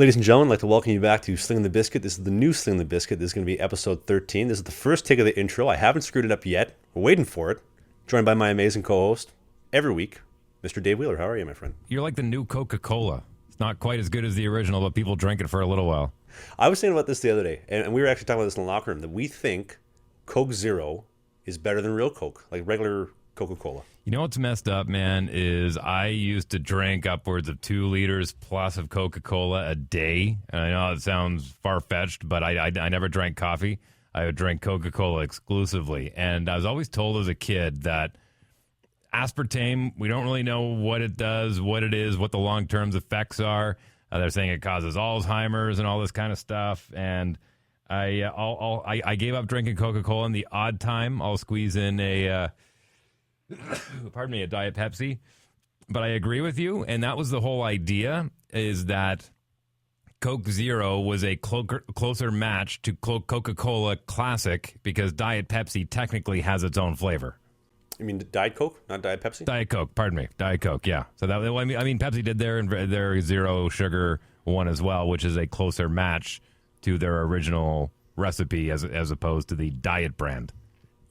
Ladies and gentlemen, I'd like to welcome you back to Slingin The Bizkit. This is the new Slingin The Bizkit. This is going to be episode 13. This is the first take of the intro. I haven't screwed it up yet. We're waiting for it. Joined by my amazing co-host every week, Mr. Dave Wheeler. How are you, my friend? You're like the new Coca-Cola. It's not quite as good as the original, but people drink it for a little while. I was thinking about this the other day, and we were actually talking about this in the locker room, that we think Coke Zero is better than real Coke, like regular Coca-Cola. You know what's messed up, man, is I used to drink upwards of 2 liters plus of Coca-Cola a day. And I know it sounds far-fetched, but I never drank coffee. I would drink Coca-Cola exclusively. And I was always told as a kid that aspartame, we don't really know what it does, what it is, what the long-term effects are. They're saying it causes Alzheimer's and all this kind of stuff. And I gave up drinking Coca-Cola in the odd time. I'll squeeze in a Diet Pepsi. But I agree with you, and that was the whole idea, is that Coke Zero was a closer match to Coca-Cola Classic because Diet Pepsi technically has its own flavor. You mean Diet Coke, not Diet Pepsi? Diet Coke, pardon me. Diet Coke, yeah. So that I mean Pepsi did their zero sugar one as well, which is a closer match to their original recipe as opposed to the diet brand.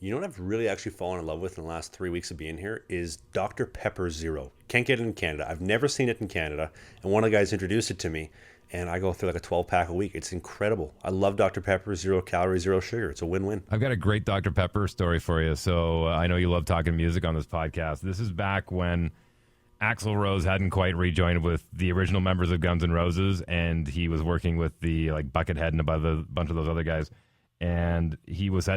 You know what I've really actually fallen in love with in the last 3 weeks of being here is Dr. Pepper Zero. Can't get it in Canada. I've never seen it in Canada, and one of the guys introduced it to me, and I go through like a 12-pack a week. It's incredible. I love Dr. Pepper, 0 calories, 0 sugar. It's a win-win. I've got a great Dr. Pepper story for you. So I know you love talking music on this podcast. This is back when Axl Rose hadn't quite rejoined with the original members of Guns N' Roses, and he was working with the like Buckethead and a bunch of those other guys. And he was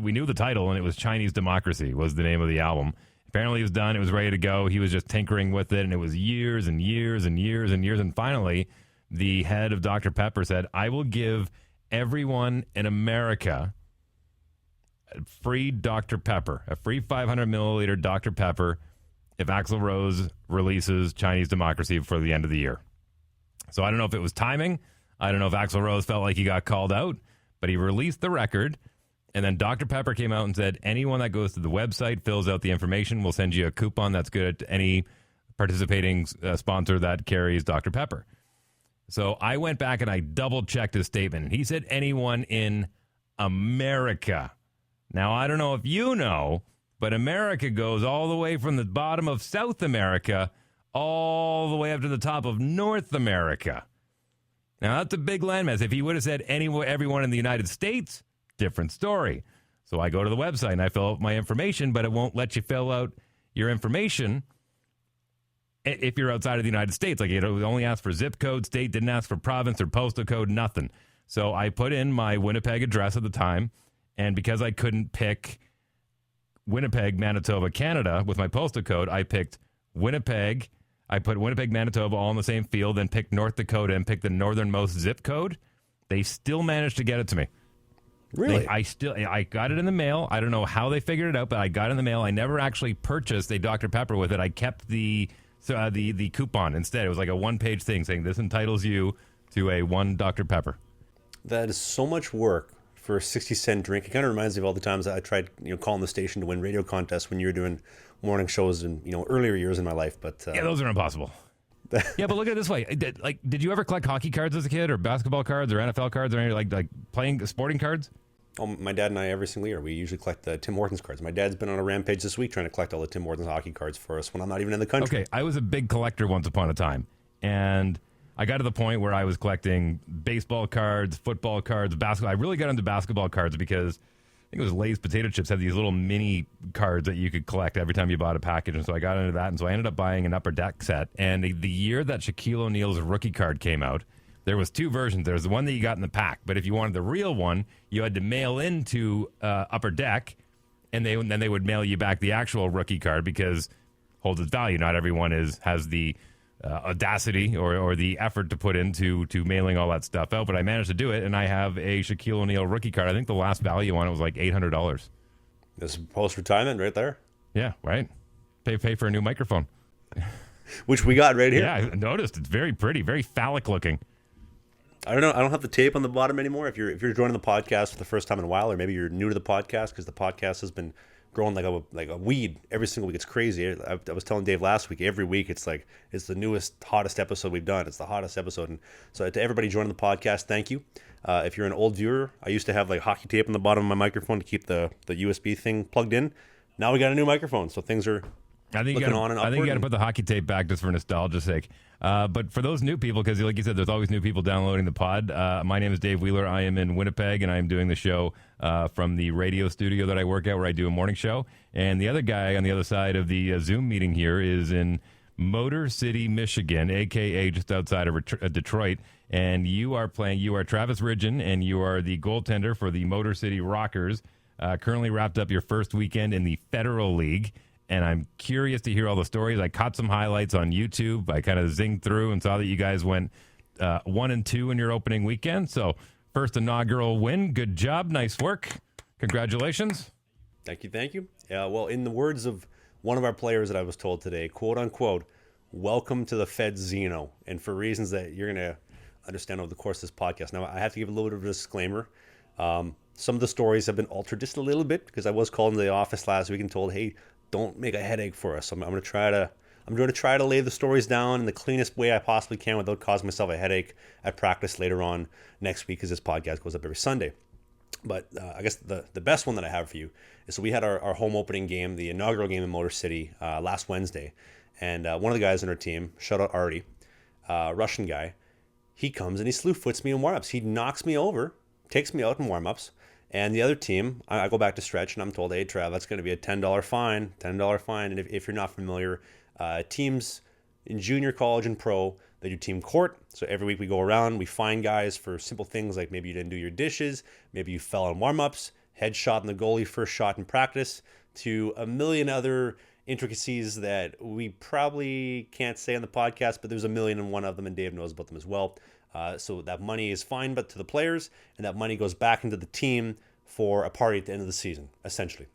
we knew the title, and it was Chinese Democracy was the name of the album. Apparently it was done. It was ready to go. He was just tinkering with it, and it was years and years and years and years. And finally, the head of Dr. Pepper said, I will give everyone in America a free Dr. Pepper, a free 500 milliliter Dr. Pepper if Axl Rose releases Chinese Democracy for the end of the year. So I don't know if it was timing. I don't know if Axl Rose felt like he got called out. But he released the record, and then Dr. Pepper came out and said, anyone that goes to the website, fills out the information, we'll send you a coupon that's good at any participating sponsor that carries Dr. Pepper. So I went back and I double-checked his statement. He said anyone in America. Now, I don't know if you know, but America goes all the way from the bottom of South America all the way up to the top of North America. Now, that's a big landmass. If he would have said everyone in the United States, different story. So I go to the website and I fill out my information, but it won't let you fill out your information if you're outside of the United States. Like, it only asked for zip code, state, didn't ask for province or postal code, nothing. So I put in my Winnipeg address at the time, and because I couldn't pick Winnipeg, Manitoba, Canada with my postal code, I picked Winnipeg. I put Winnipeg, Manitoba all in the same field, then picked North Dakota and picked the northernmost zip code. They still managed to get it to me. Really? I got it in the mail. I don't know how they figured it out, but I got it in the mail. I never actually purchased a Dr. Pepper with it. I kept the coupon instead. It was like a one-page thing saying this entitles you to a 1 Dr. Pepper. That is so much work for a 60-cent drink. It kind of reminds me of all the times that I tried, calling the station to win radio contests when you were doing morning shows in, earlier years in my life. But yeah, those are impossible. Yeah, but look at it this way. Did you ever collect hockey cards as a kid, or basketball cards, or NFL cards, or any like playing sporting cards? Oh, my dad and I, every single year, we usually collect the Tim Hortons cards. My dad's been on a rampage this week trying to collect all the Tim Hortons hockey cards for us when I'm not even in the country. Okay, I was a big collector once upon a time, and I got to the point where I was collecting baseball cards, football cards, basketball. I really got into basketball cards because I think it was Lay's Potato Chips had these little mini cards that you could collect every time you bought a package, and so I got into that, and so I ended up buying an Upper Deck set. And the year that Shaquille O'Neal's rookie card came out, there was 2 versions. There was the one that you got in the pack, but if you wanted the real one, you had to mail into Upper Deck, and then they would mail you back the actual rookie card because holds its value. Not everyone has the audacity or the effort to put into mailing all that stuff out, but I managed to do it, and I have a Shaquille O'Neal rookie card. I think the last value on it was like $800. This is post-retirement right there. Yeah, right. Pay for a new microphone. Which we got right here. Yeah, I noticed. It's very pretty, very phallic looking. I don't know. I don't have the tape on the bottom anymore. If you're joining the podcast for the first time in a while, or maybe you're new to the podcast because the podcast has been growing like a weed every single week. It's crazy. I was telling Dave last week, every week it's like it's the newest, hottest episode we've done. It's the hottest episode. And so to everybody joining the podcast, thank you. If you're an old viewer, I used to have like hockey tape on the bottom of my microphone to keep the USB thing plugged in. Now we got a new microphone, so things are looking on and upward. I think you got to put the hockey tape back just for nostalgia's sake. But for those new people, because like you said, there's always new people downloading the pod. My name is Dave Wheeler. I am in Winnipeg, and I am doing the show from the radio studio that I work at, where I do a morning show. And the other guy on the other side of the Zoom meeting here is in Motor City, Michigan, a.k.a. just outside of Detroit. And you are Travis Ridgen, and you are the goaltender for the Motor City Rockers. Currently wrapped up your first weekend in the Federal League. And I'm curious to hear all the stories. I caught some highlights on YouTube. I kind of zinged through and saw that you guys went 1-2 in your opening weekend. So first inaugural win. Good job. Nice work. Congratulations. Thank you. Well, in the words of one of our players that I was told today, quote unquote, welcome to the FED-Zino. And for reasons that you're going to understand over the course of this podcast. Now, I have to give a little bit of a disclaimer. Some of the stories have been altered just a little bit because I was called into the office last week and told, hey, don't make a headache for us. I'm going to try to lay the stories down in the cleanest way I possibly can without causing myself a headache at practice later on next week, because this podcast goes up every Sunday. But I guess the best one that I have for you is, so we had our home opening game, the inaugural game in Motor City last Wednesday. And one of the guys on our team, shout out Artie, Russian guy, he comes and he slew foots me in warm-ups. He knocks me over, takes me out in warm-ups. And the other team, I go back to stretch, and I'm told, hey, Trav, that's going to be a $10 fine. And if you're not familiar, teams in junior college and pro, they do team court. So every week we go around, we fine guys for simple things like maybe you didn't do your dishes, maybe you fell on warm-ups, headshot in the goalie, first shot in practice, to a million other intricacies that we probably can't say on the podcast, but there's a million and one of them, and Dave knows about them as well. So that money is fine, but to the players, and that money goes back into the team for a party at the end of the season, essentially.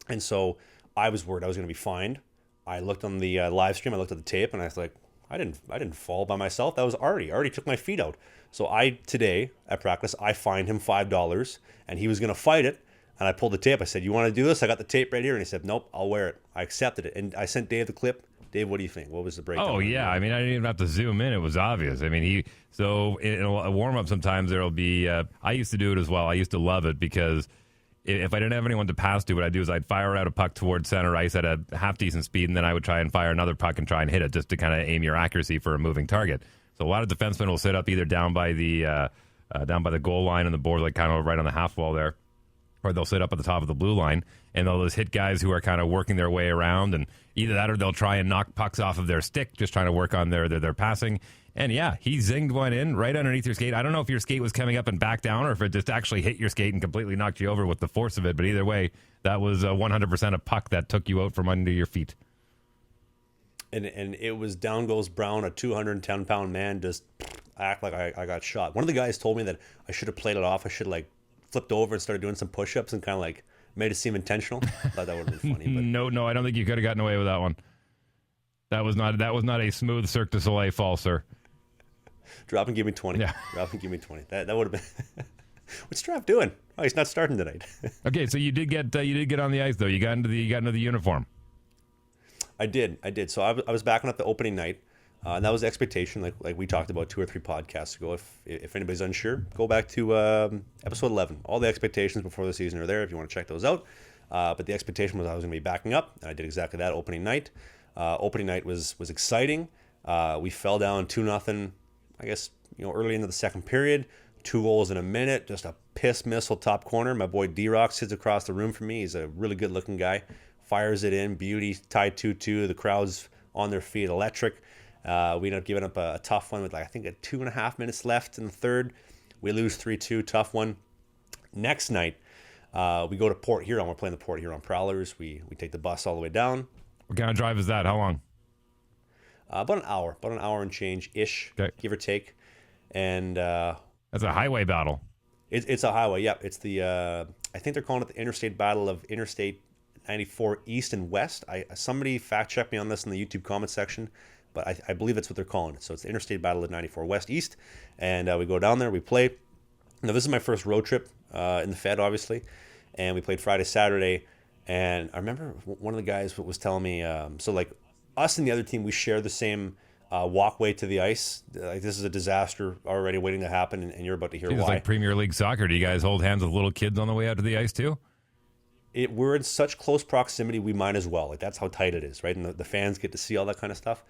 And so I was worried I was going to be fined. I looked on the live stream, I looked at the tape, and I was like, I didn't fall by myself. That was Artie. Artie took my feet out. So today at practice, I fined him $5, and he was going to fight it. And I pulled the tape. I said, you want to do this? I got the tape right here. And he said, nope, I'll wear it. I accepted it. And I sent Dave the clip. Dave, what do you think? What was the breakdown? Oh, yeah. I mean, I didn't even have to zoom in. It was obvious. I mean, in a warm-up sometimes there'll be, I used to do it as well. I used to love it because if I didn't have anyone to pass to, what I'd do is I'd fire out a puck towards center ice at a half-decent speed, and then I would try and fire another puck and try and hit it just to kind of aim your accuracy for a moving target. So a lot of defensemen will sit up either down by the goal line on the board, like kind of right on the half wall there, or they'll sit up at the top of the blue line, and they'll just hit guys who are kind of working their way around, and either that or they'll try and knock pucks off of their stick, just trying to work on their passing. And yeah, he zinged one in right underneath your skate. I don't know if your skate was coming up and back down, or if it just actually hit your skate and completely knocked you over with the force of it, but either way, that was 100% a puck that took you out from under your feet. And it was down goes Brown, a 210-pound man, just act like I got shot. One of the guys told me that I should have played it off. I should like flipped over and started doing some push-ups and kind of like made it seem intentional. I thought that would have been funny. But No, I don't think you could have gotten away with that one. That was not a smooth Cirque du Soleil fall, sir. Drop and give me 20. Yeah. Drop and give me 20. That would have been. What's Trav doing? Oh, he's not starting tonight. Okay, so you did get on the ice though. You got into the uniform. I did. So I was backing up the opening night. And that was the expectation, like we talked about 2 or 3 podcasts ago. If anybody's unsure, go back to episode 11. All the expectations before the season are there if you want to check those out. But the expectation was I was going to be backing up, and I did exactly that opening night. Opening night was exciting. We fell down 2-0, I guess, early into the second period. 2 goals in a minute, just a piss missile top corner. My boy D-Rock sits across the room from me. He's a really good-looking guy. Fires it in, beauty, tied 2-2. The crowd's on their feet, electric. We ended up giving up a tough one with I think 2.5 minutes left in the third. We lose 3-2, tough one. Next night, we go to Port Huron. We're playing the Port Huron Prowlers. We take the bus all the way down. What kind of drive is that? How long? About an hour and change-ish, okay, give or take. And that's a highway battle. It's a highway, yeah. It's the, I think they're calling it the Interstate Battle of Interstate 94 East and West. Somebody fact-check me on this in the YouTube comment section. But I believe that's what they're calling it. So it's the Interstate Battle of 94 West East. And we go down there, we play. Now, this is my first road trip in the Fed, obviously. And we played Friday, Saturday. And I remember one of the guys was telling me, so like us and the other team, we share the same walkway to the ice. Like this is a disaster already waiting to happen, and you're about to hear Dude, it's like why. Premier League soccer. Do you guys hold hands with little kids on the way out to the ice too? We're in such close proximity, we might as well. Like that's how tight it is, right? And the fans get to see all that kind of stuff.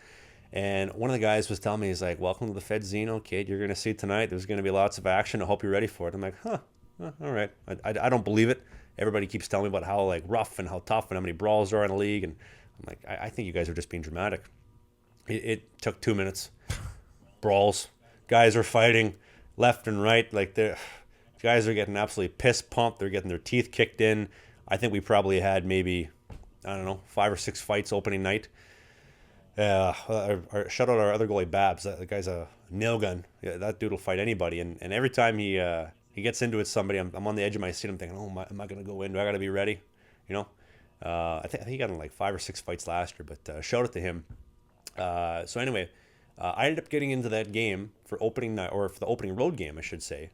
And one of the guys was telling me, he's like, "Welcome to the FED-Zino, kid. You're going to see tonight. There's going to be lots of action. I hope you're ready for it." I'm like, "Huh, all right." I don't believe it. Everybody keeps telling me about how like rough and how tough and how many brawls there are in the league, and I'm like, I think you guys are just being dramatic. It took 2 minutes. Brawls, guys are fighting left and right. Like the guys are getting absolutely piss pumped. They're getting their teeth kicked in. I think we probably had maybe, I don't know, 5 or 6 fights opening night. Shout out our other goalie Babs. The guy's a nail gun. Yeah, that dude will fight anybody. And every time he gets into it, with somebody, I'm on the edge of my seat. I'm thinking, oh, am I going to go in? Do I got to be ready? You know. I think he got in like 5 or 6 fights last year. But shout out to him. So anyway, I ended up getting into that game for opening night, or for the opening road game, I should say.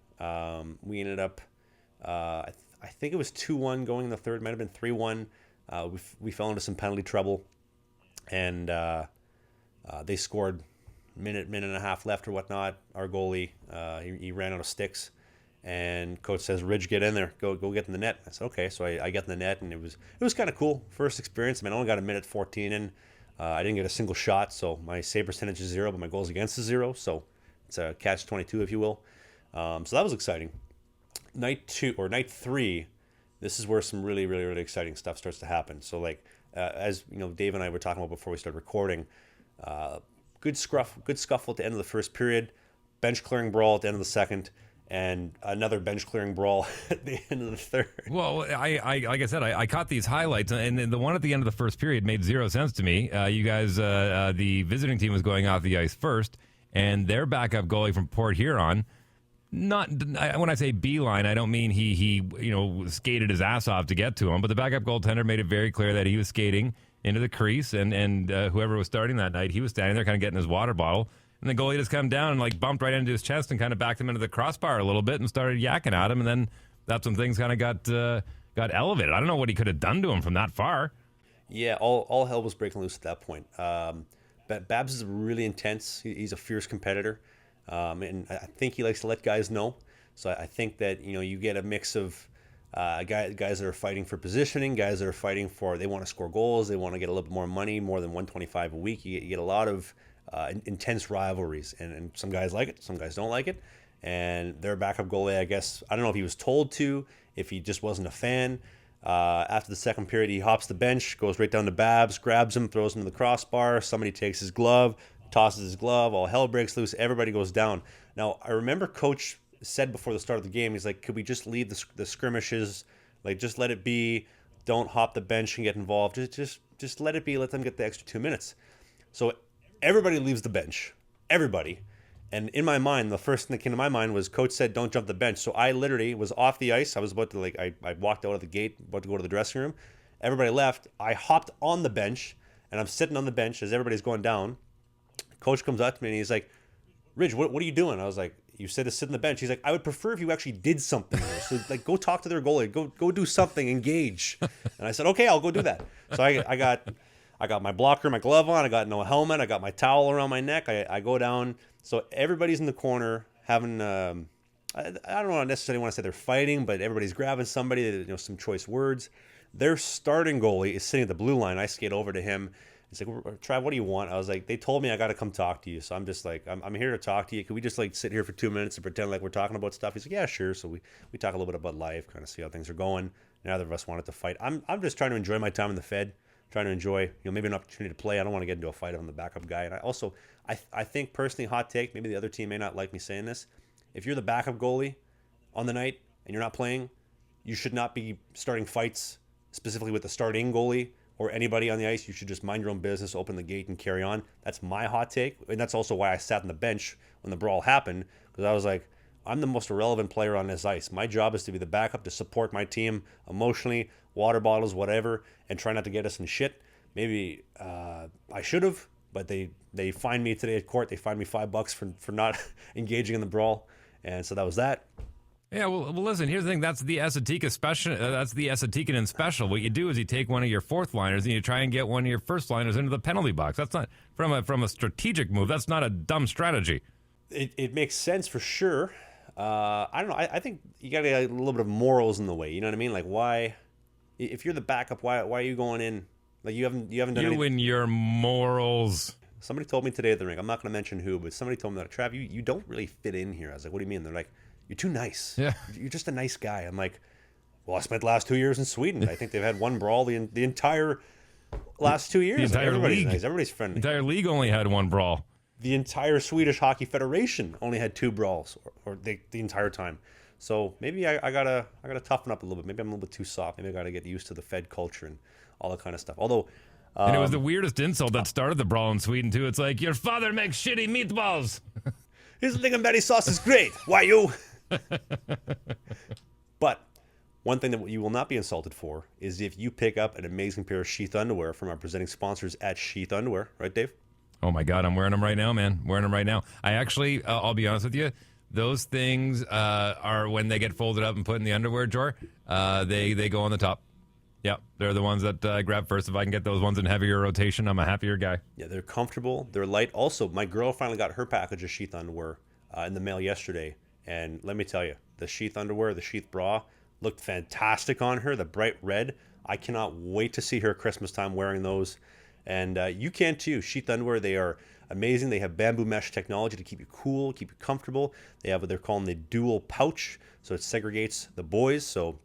We ended up, I think it was 2-1 going in the third. Might have been 3-1. We fell into some penalty trouble, and they scored minute and a half left or whatnot. Our goalie, he ran out of sticks, and coach says, "Ridge, get in there, go get in the net." I said, "Okay." So I get in the net, and it was kind of cool. First experience. I mean, I only got a minute 14 in. I didn't get a single shot, so my save percentage is 0, but my goals against is 0. So it's a catch-22, if you will. So that was exciting. Night 2 or night 3, this is where some really, really, really exciting stuff starts to happen. So like, as you know, Dave and I were talking about before we started recording, good scuffle at the end of the first period, bench clearing brawl at the end of the second, and another bench clearing brawl at the end of the third. Well, I like I said, I caught these highlights, and the one at the end of the first period made zero sense to me. You guys, the visiting team was going off the ice first, and their backup goalie from Port Huron. Not when I say beeline, I don't mean he skated his ass off to get to him, but the backup goaltender made it very clear that he was skating into the crease, and whoever was starting that night, he was standing there kind of getting his water bottle, and the goalie just come down and like bumped right into his chest and kind of backed him into the crossbar a little bit and started yakking at him, and then that's when things kind of got elevated. I don't know what he could have done to him from that far. Yeah, all hell was breaking loose at that point. But Babs is really intense. He's a fierce competitor. And I think he likes to let guys know. So I think that you get a mix of guys that are fighting for positioning, guys that are fighting for they want to score goals, they want to get a little bit more money, more than 125 a week. You get a lot of intense rivalries, and some guys like it, some guys don't like it. And their backup goalie, I guess, I don't know if he was told to, if he just wasn't a fan. After the second period, he hops the bench, goes right down to Babs, grabs him, throws him to the crossbar. Somebody takes his glove, tosses his glove, all hell breaks loose, everybody goes down. Now, I remember Coach said before the start of the game, he's like, could we just leave the skirmishes, like just let it be, don't hop the bench and get involved, just let it be, let them get the extra 2 minutes. So everybody leaves the bench, everybody. And in my mind, the first thing that came to my mind was Coach said, don't jump the bench. So I literally was off the ice. I was about to, I walked out of the gate, about to go to the dressing room. Everybody left. I hopped on the bench, and I'm sitting on the bench as everybody's going down. Coach comes up to me, and he's like, Ridge, what are you doing? I was like, you said to sit on the bench. He's like, I would prefer if you actually did something. So, like, go talk to their goalie. Go do something. Engage. And I said, okay, I'll go do that. So I got my blocker, my glove on. I got no helmet. I got my towel around my neck. I go down. So everybody's in the corner having, I don't necessarily want to say they're fighting, but everybody's grabbing somebody, some choice words. Their starting goalie is sitting at the blue line. I skate over to him. He's like, Trav, what do you want? I was like, they told me I got to come talk to you. So I'm just like, I'm here to talk to you. Can we just like sit here for 2 minutes and pretend like we're talking about stuff? He's like, yeah, sure. So we talk a little bit about life, kind of see how things are going. Neither of us wanted to fight. I'm just trying to enjoy my time in the Fed, trying to enjoy, maybe an opportunity to play. I don't want to get into a fight on the backup guy. And I think personally, hot take, maybe the other team may not like me saying this. If you're the backup goalie on the night and you're not playing, you should not be starting fights specifically with the starting goalie or anybody on the ice. You should just mind your own business, open the gate, and carry on. That's my hot take. And that's also why I sat on the bench when the brawl happened, because I was like, I'm the most irrelevant player on this ice. My job is to be the backup, to support my team emotionally, water bottles, whatever, and try not to get us in shit. Maybe I should have, but they fined me today at court. They fined me $5 for not engaging in the brawl. And so that was that. Yeah, well, listen. Here's the thing. That's the Esotica special. That's the Esotikanen special. What you do is you take one of your fourth liners and you try and get one of your first liners into the penalty box. That's not from a strategic move. That's not a dumb strategy. It makes sense for sure. I don't know. I think you got to get a little bit of morals in the way. You know what I mean? Like, why, if you're the backup, why are you going in? Like, you haven't done anything. You and your morals. Somebody told me today at the ring. I'm not going to mention who, but somebody told me that, Trav, you don't really fit in here. I was like, what do you mean? They're like, you're too nice. Yeah. You're just a nice guy. I'm like, well, I spent the last 2 years in Sweden. I think they've had one brawl the entire last 2 years. The entire everybody's league. nice. Everybody's friendly. The entire league only had one brawl. The entire Swedish Hockey Federation only had 2 brawls, or the entire time. So maybe I gotta toughen up a little bit. Maybe I'm a little bit too soft. Maybe I gotta get used to the Fed culture and all that kind of stuff. Although, and it was the weirdest insult that started the brawl in Sweden too. It's like, your father makes shitty meatballs. his lingonberry sauce is great. Why you? But one thing that you will not be insulted for is if you pick up an amazing pair of Sheath underwear from our presenting sponsors at Sheath Underwear, right, Dave? Oh my God, I'm wearing them right now, man. Wearing them right now. I actually, I'll be honest with you, those things are when they get folded up and put in the underwear drawer. They go on the top. Yeah, they're the ones that I grab first. If I can get those ones in heavier rotation, I'm a happier guy. Yeah, they're comfortable. They're light. Also, my girl finally got her package of Sheath underwear in the mail yesterday. And let me tell you, the Sheath underwear, the Sheath bra, looked fantastic on her. The bright red. I cannot wait to see her at Christmas time wearing those. And you can too. Sheath underwear, they are amazing. They have bamboo mesh technology to keep you cool, keep you comfortable. They have what they're calling the dual pouch. So it segregates the boys. So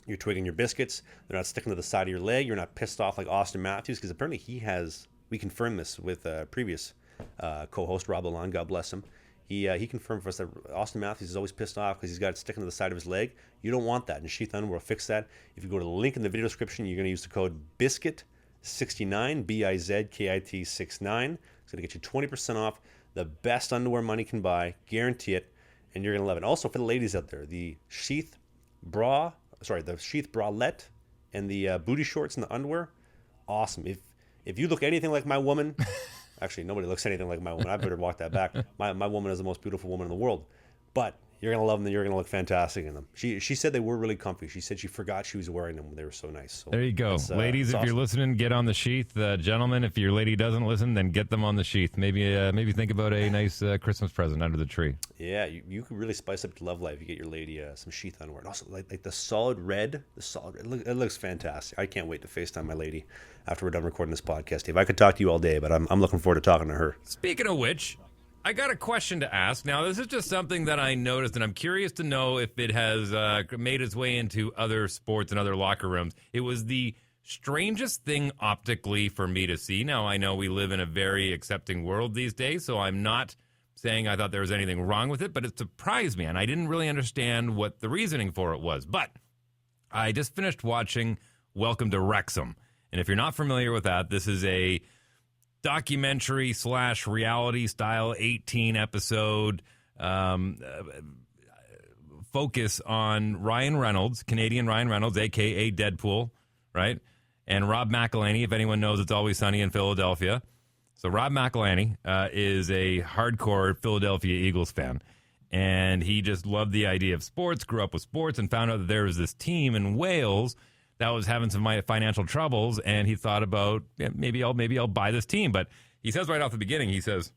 you're twigging your biscuits. They're not sticking to the side of your leg. You're not pissed off like Austin Matthews, because apparently we confirmed this with previous co-host Rob Lalonde, God bless him. He confirmed for us that Austin Matthews is always pissed off because he's got it sticking to the side of his leg. You don't want that. And Sheath Underwear will fix that. If you go to the link in the video description, you're going to use the code BIZKIT69, BIZKIT 69. It's going to get you 20% off. The best underwear money can buy. Guarantee it. And you're going to love it. Also, for the ladies out there, the Sheath bralette and the booty shorts and the underwear, awesome. If you look anything like my woman, actually nobody looks anything like my woman. I better walk that back. My woman is the most beautiful woman in the world. But you're going to love them and you're going to look fantastic in them. She said they were really comfy. She said she forgot she was wearing them when they were so nice. So there you go. Ladies, if awesome. You're listening, get on the Sheath. Gentlemen, if your lady doesn't listen, then get them on the Sheath. Maybe think about a nice Christmas present under the tree. Yeah, you could really spice up your love life. You get your lady some Sheath underwear. And also, like the solid red, it looks fantastic. I can't wait to FaceTime my lady after we're done recording this podcast, Dave. I could talk to you all day, but I'm looking forward to talking to her. Speaking of which, I got a question to ask. Now, this is just something that I noticed, and I'm curious to know if it has made its way into other sports and other locker rooms. It was the strangest thing optically for me to see. Now, I know we live in a very accepting world these days, so I'm not saying I thought there was anything wrong with it, but it surprised me, and I didn't really understand what the reasoning for it was. But I just finished watching Welcome to Wrexham, and if you're not familiar with that, this is a documentary / reality style 18 episode focus on Ryan Reynolds, Canadian Ryan Reynolds, aka Deadpool, right? And Rob McElhenney. If anyone knows, It's Always Sunny in Philadelphia. So Rob McElhenney is a hardcore Philadelphia Eagles fan, and he just loved the idea of sports, grew up with sports, and found out that there was this team in Wales that was having some financial troubles, and he thought about maybe I'll buy this team. But he says right off the beginning, he says,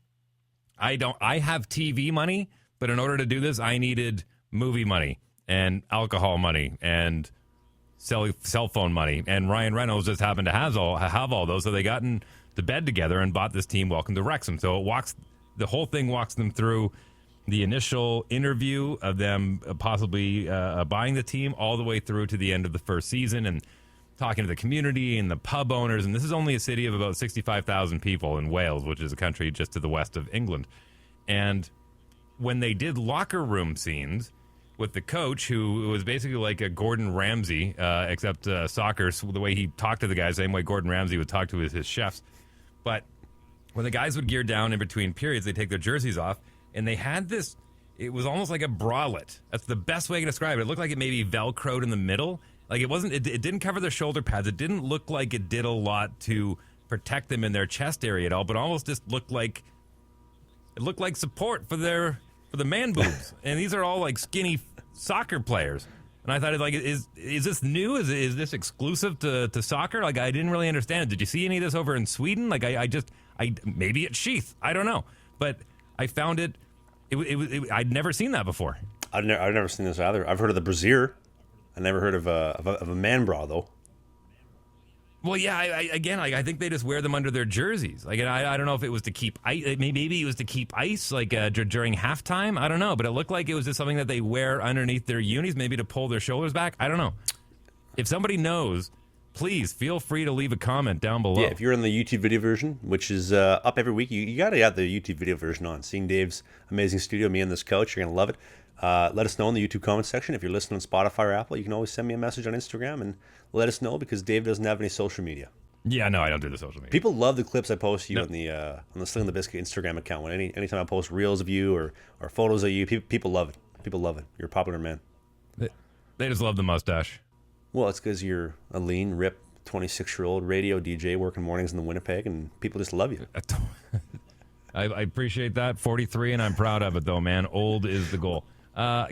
I have TV money, but in order to do this, I needed movie money and alcohol money and cell phone money. And Ryan Reynolds just happened to have all those, so they got in the bed together and bought this team, Welcome to Wrexham. So the whole thing walks them through the initial interview of them possibly buying the team all the way through to the end of the first season and talking to the community and the pub owners. And this is only a city of about 65,000 people in Wales, which is a country just to the west of England. And when they did locker room scenes with the coach, who was basically like a Gordon Ramsay, except soccer, so the way he talked to the guys, same way Gordon Ramsay would talk to his chefs. But when the guys would gear down in between periods, they'd take their jerseys off. And they had this, it was almost like a bralette. That's the best way I can describe it. It looked like it maybe Velcroed in the middle. Like it didn't cover their shoulder pads. It didn't look like it did a lot to protect them in their chest area at all, but almost just looked like support for the man boobs. And these are all like skinny soccer players. And I thought, like, is this new? Is this exclusive to soccer? Like, I didn't really understand it. Did you see any of this over in Sweden? Like, I maybe it's Sheath. I don't know. But I found it I'd never seen that before. I've never seen this either. I've heard of the brassiere. I never heard of a man bra though. Well, yeah. I think they just wear them under their jerseys. Like, and I don't know if it was to keep ice. Maybe it was to keep ice, like during halftime. I don't know, but it looked like it was just something that they wear underneath their unis, maybe to pull their shoulders back. I don't know. If somebody knows, please feel free to leave a comment down below. Yeah, if you're in the YouTube video version, which is up every week, you got to have the YouTube video version on. Seeing Dave's amazing studio, me on this couch, you're gonna love it. Let us know in the YouTube comment section. If you're listening on Spotify or Apple, you can always send me a message on Instagram and let us know, because Dave doesn't have any social media. Yeah, no, I don't do the social media. People love the clips I post to you on the Slangin The Bizkit Instagram account. Anytime I post reels of you or photos of you, people love it. People love it. You're a popular man. They just love the mustache. Well, it's because you're a lean, ripped, 26-year-old radio DJ working mornings in Winnipeg, and people just love you. I appreciate that. 43, and I'm proud of it, though, man. Old is the goal.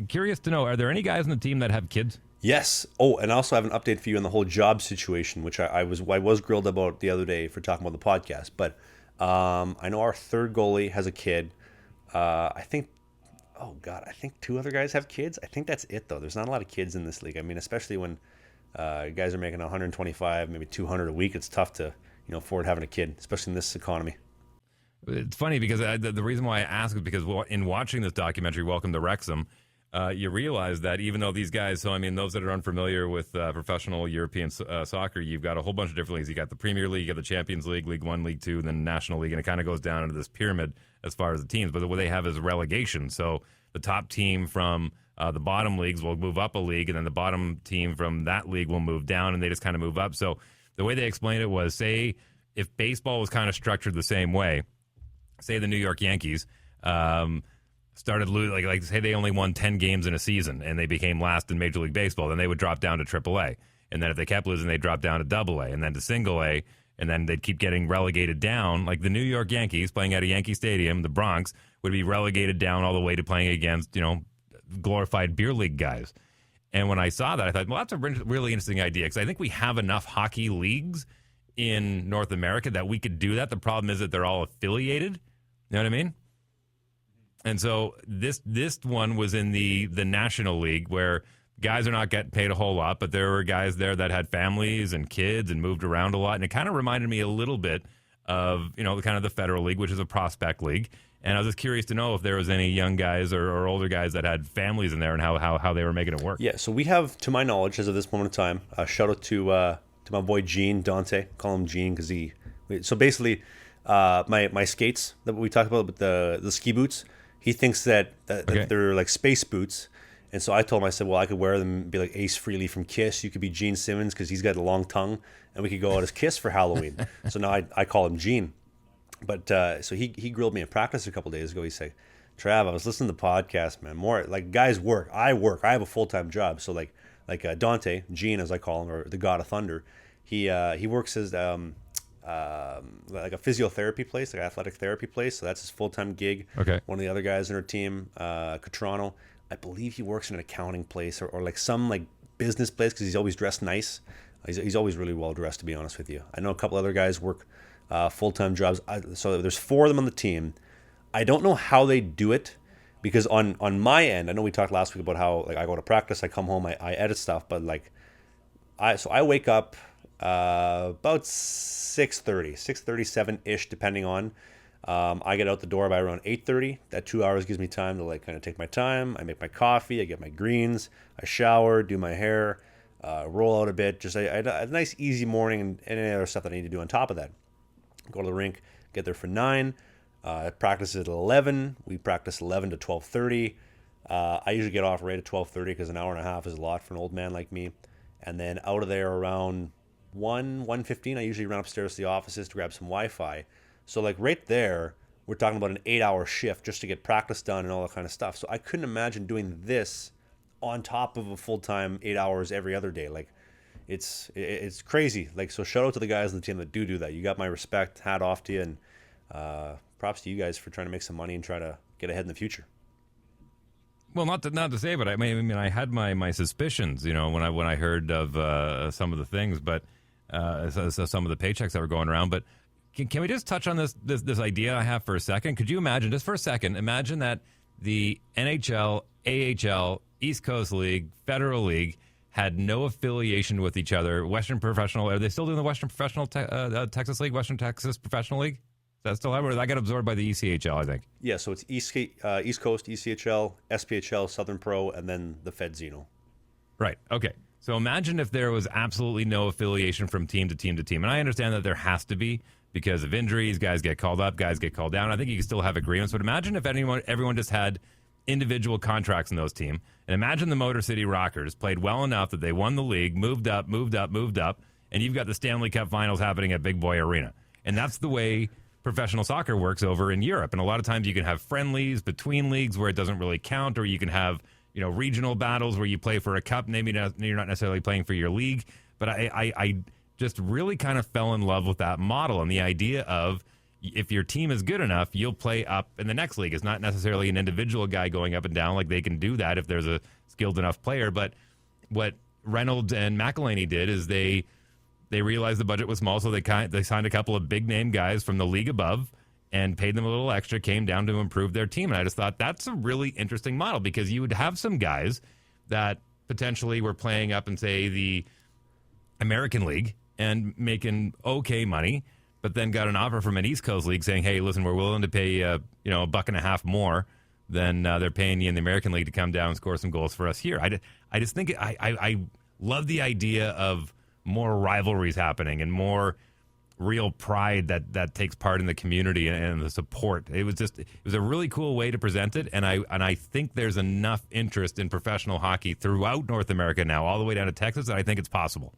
Curious to know, are there any guys on the team that have kids? Yes. Oh, and I also have an update for you on the whole job situation, which I was grilled about the other day for talking about the podcast. But I know our third goalie has a kid. I think two other guys have kids. I think that's it, though. There's not a lot of kids in this league. I mean, especially when guys are making 125, maybe 200 a week. It's tough to afford having a kid, especially in this economy. It's funny because the reason why I ask is because in watching this documentary, Welcome to Wrexham, you realize that even though these guys, so I mean, those that are unfamiliar with professional European soccer, you've got a whole bunch of different leagues. You got the Premier League, you got the Champions League, League One, League Two, and then National League, and it kind of goes down into this pyramid as far as the teams. But what they have is relegation. So the top team from the bottom leagues will move up a league, and then the bottom team from that league will move down, and they just kind of move up. So the way they explained it was, say, if baseball was kind of structured the same way, say the New York Yankees started losing, like say they only won 10 games in a season and they became last in Major League Baseball, then they would drop down to AAA. And then if they kept losing, they'd drop down to AA and then to Single A, and then they'd keep getting relegated down. Like the New York Yankees playing at a Yankee Stadium, the Bronx would be relegated down all the way to playing against, glorified beer league guys. And when I saw that, I thought, well, that's a really interesting idea, because I think we have enough hockey leagues in North America that we could do that. The problem is that they're all affiliated. You know what I mean? And so this one was in the National League, where guys are not getting paid a whole lot, but there were guys there that had families and kids and moved around a lot. And it kind of reminded me a little bit of, the Federal League, which is a prospect league. And I was just curious to know if there was any young guys or older guys that had families in there and how they were making it work. Yeah, so we have, to my knowledge, as of this moment in time, a shout out to my boy Gene, Dante. Call him Gene because so basically my skates that we talked about with the ski boots, he thinks that they're like space boots. And so I told him, I said, well, I could wear them and be like Ace Frehley from Kiss. You could be Gene Simmons because he's got a long tongue, and we could go out as Kiss for Halloween. So now I call him Gene. But so he grilled me in practice a couple days ago. He said, Trav, I was listening to the podcast, man. More like guys work. I work. I have a full-time job. So like Dante, Gene as I call him, or the God of Thunder, he works as like a physiotherapy place, like an athletic therapy place. So that's his full-time gig. Okay. One of the other guys in our team, Catrano, I believe he works in an accounting place or like some like business place because he's always dressed nice. He's always really well dressed, to be honest with you. I know a couple other guys work full-time jobs. So there's 4 of them on the team. I don't know how they do it, because on my end, I know we talked last week about how like I go to practice, I come home, I edit stuff, but like I wake up about 6:37-ish, depending on. I get out the door by around 8:30. That 2 hours gives me time to like kind of take my time. I make my coffee, I get my greens, I shower, do my hair, roll out a bit. Just a nice easy morning, and any other stuff that I need to do on top of that. Go to the rink, get there for 9. Practice at 11. We practice 11 to 12:30. I usually get off right at 12:30 because an hour and a half is a lot for an old man like me. And then out of there around 1:15, I usually run upstairs to the offices to grab some Wi-Fi. So like right there, we're talking about an 8-hour shift just to get practice done and all that kind of stuff. So I couldn't imagine doing this on top of a full-time 8 hours every other day. Like it's crazy. Like, so shout out to the guys on the team that do that. You got my respect. Hat off to you, and props to you guys for trying to make some money and try to get ahead in the future. Well, not to say, but I mean, I had my suspicions, when I heard of some of the things, but so some of the paychecks that were going around. But can we just touch on this idea I have for a second? Could you imagine, just for a second, imagine that the NHL, AHL, East Coast League, Federal League had no affiliation with each other. Western Professional, are they still doing the Western Professional Texas League, Western Texas Professional League? Is that still happening? Or that got absorbed by the ECHL, I think. Yeah, so it's East Coast, ECHL, SPHL, Southern Pro, and then the FED-Zino. Right. Okay. So imagine if there was absolutely no affiliation from team to team to team. And I understand that there has to be because of injuries. Guys get called up, guys get called down. I think you can still have agreements. But imagine if everyone just had individual contracts in those teams. And imagine the Motor City Rockers played well enough that they won the league, moved up, and you've got the Stanley Cup Finals happening at Big Boy Arena. And that's the way professional soccer works over in Europe. And a lot of times you can have friendlies between leagues where it doesn't really count, or you can have, regional battles where you play for a cup. Maybe you're not necessarily playing for your league. But I just really kind of fell in love with that model and the idea of if your team is good enough, you'll play up in the next league. It's not necessarily an individual guy going up and down. Like they can do that if there's a skilled enough player. But what Reynolds and McElhaney did is they realized the budget was small, so they signed a couple of big name guys from the league above and paid them a little extra, came down to improve their team. And I just thought that's a really interesting model because you would have some guys that potentially were playing up in, say, the American League and making okay money, but then got an offer from an East Coast League saying, hey, listen, we're willing to pay $1.50 more than they're paying you in the American League to come down and score some goals for us here. I just think I love the idea of more rivalries happening and more real pride that takes part in the community and the support. It was a really cool way to present it, and I think there's enough interest in professional hockey throughout North America now, all the way down to Texas, that I think it's possible.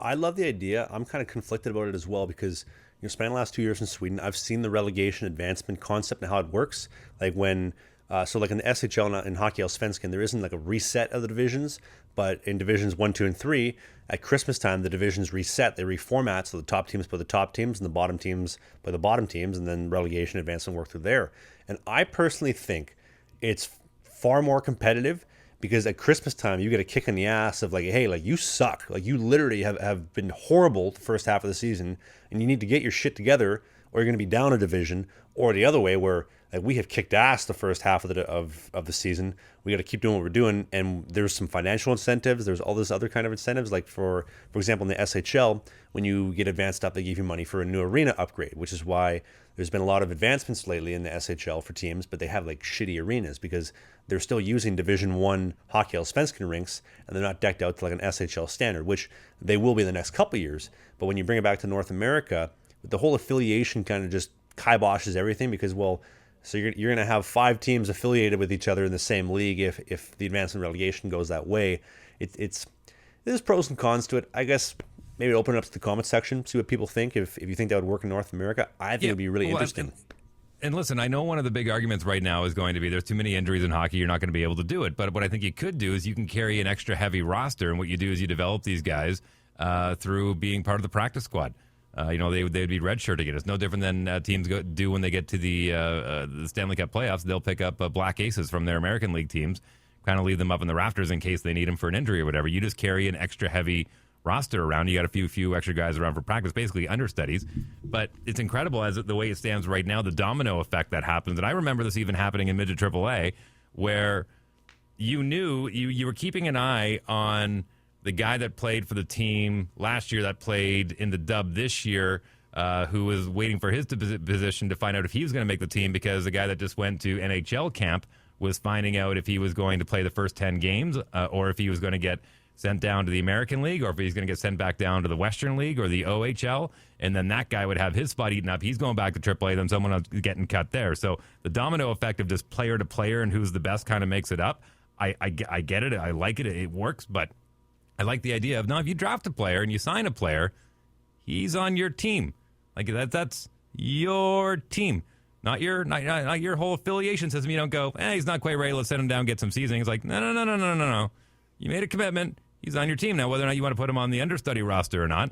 I love the idea. I'm kind of conflicted about it as well because spending the last 2 years in Sweden, I've seen the relegation advancement concept and how it works. Like when like in the SHL and in Hockey Allsvenskan, there isn't like a reset of the divisions, but in divisions 1, 2, and 3, at Christmas time, the divisions reset. They reformat, so the top teams play the top teams and the bottom teams play the bottom teams, and then relegation advancement work through there. And I personally think it's far more competitive because at Christmas time, you get a kick in the ass of like, hey, like you suck. Like you literally have been horrible the first half of the season, and you need to get your shit together or you're going to be down a division, or the other way where like we have kicked ass the first half of the season. We got to keep doing what we're doing, and there's some financial incentives. There's all this other kind of incentives, like for example, in the SHL, when you get advanced up, they give you money for a new arena upgrade, which is why there's been a lot of advancements lately in the SHL for teams, but they have like shitty arenas because they're still using Division 1 Hockey Allsvenskan rinks, and they're not decked out to like an SHL standard, which they will be in the next couple of years. But when you bring it back to North America, the whole affiliation kind of just kiboshes everything because, well, so you're going to have 5 teams affiliated with each other in the same league if the advancement relegation goes that way. There's pros and cons to it. I guess maybe open it up to the comment section, see what people think. If you think that would work in North America, I think it would be really interesting. And listen, I know one of the big arguments right now is going to be there's too many injuries in hockey, you're not going to be able to do it. But what I think you could do is you can carry an extra heavy roster, and what you do is you develop these guys through being part of the practice squad. They would be redshirting it. It's no different than teams do when they get to the Stanley Cup playoffs. They'll pick up black aces from their American League teams, kind of leave them up in the rafters in case they need them for an injury or whatever. You just carry an extra heavy roster around. You got a few extra guys around for practice, basically understudies. But it's incredible as the way it stands right now, the domino effect that happens. And I remember this even happening in midget AAA, where you knew you were keeping an eye on the guy that played for the team last year that played in the dub this year, who was waiting for his position to find out if he was going to make the team, because the guy that just went to NHL camp was finding out if he was going to play the first 10 games or if he was going to get sent down to the American League, or if he's going to get sent back down to the Western League or the OHL. And then that guy would have his spot eaten up. He's going back to AAA, then someone else getting cut there. So the domino effect of just player to player and who's the best kind of makes it up. I get it. I like it. It works. But I like the idea of, now, if you draft a player and you sign a player, he's on your team. Like that's your team, not your whole affiliation system. You don't go, he's not quite ready, let's send him down, get some seasoning. It's like, no. You made a commitment. He's on your team. Now, whether or not you want to put him on the understudy roster or not,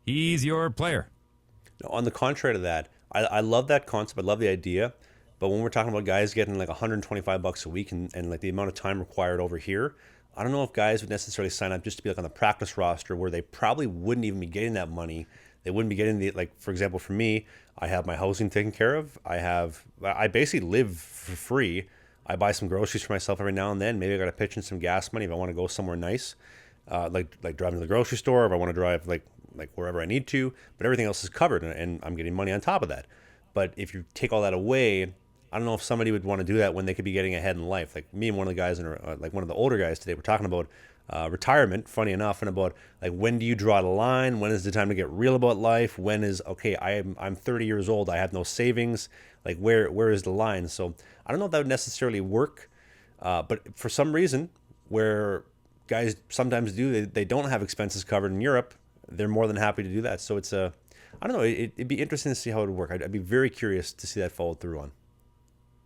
he's your player. On the contrary to that, I love that concept. I love the idea. But when we're talking about guys getting like 125 bucks a week and like the amount of time required over here, I don't know if guys would necessarily sign up just to be like on the practice roster where they probably wouldn't even be getting that money. They wouldn't be getting the, like, for example, for me, I have my housing taken care of. I basically live for free. I buy some groceries for myself every now and then. Maybe I got to pitch in some gas money if I want to go somewhere nice, like driving to the grocery store, if I want to drive like wherever I need to. But everything else is covered, and I'm getting money on top of that. But if you take all that away, I don't know if somebody would want to do that when they could be getting ahead in life. Like me and one of the guys, like one of the older guys today, we're talking about retirement, funny enough, and about like when do you draw the line? When is the time to get real about life? When is okay? I'm 30 years old. I have no savings. Like where is the line? So I don't know if that would necessarily work. But for some reason, where guys sometimes do, they don't have expenses covered in Europe. They're more than happy to do that. So I don't know. It'd be interesting to see how it would work. I'd be very curious to see that followed through on.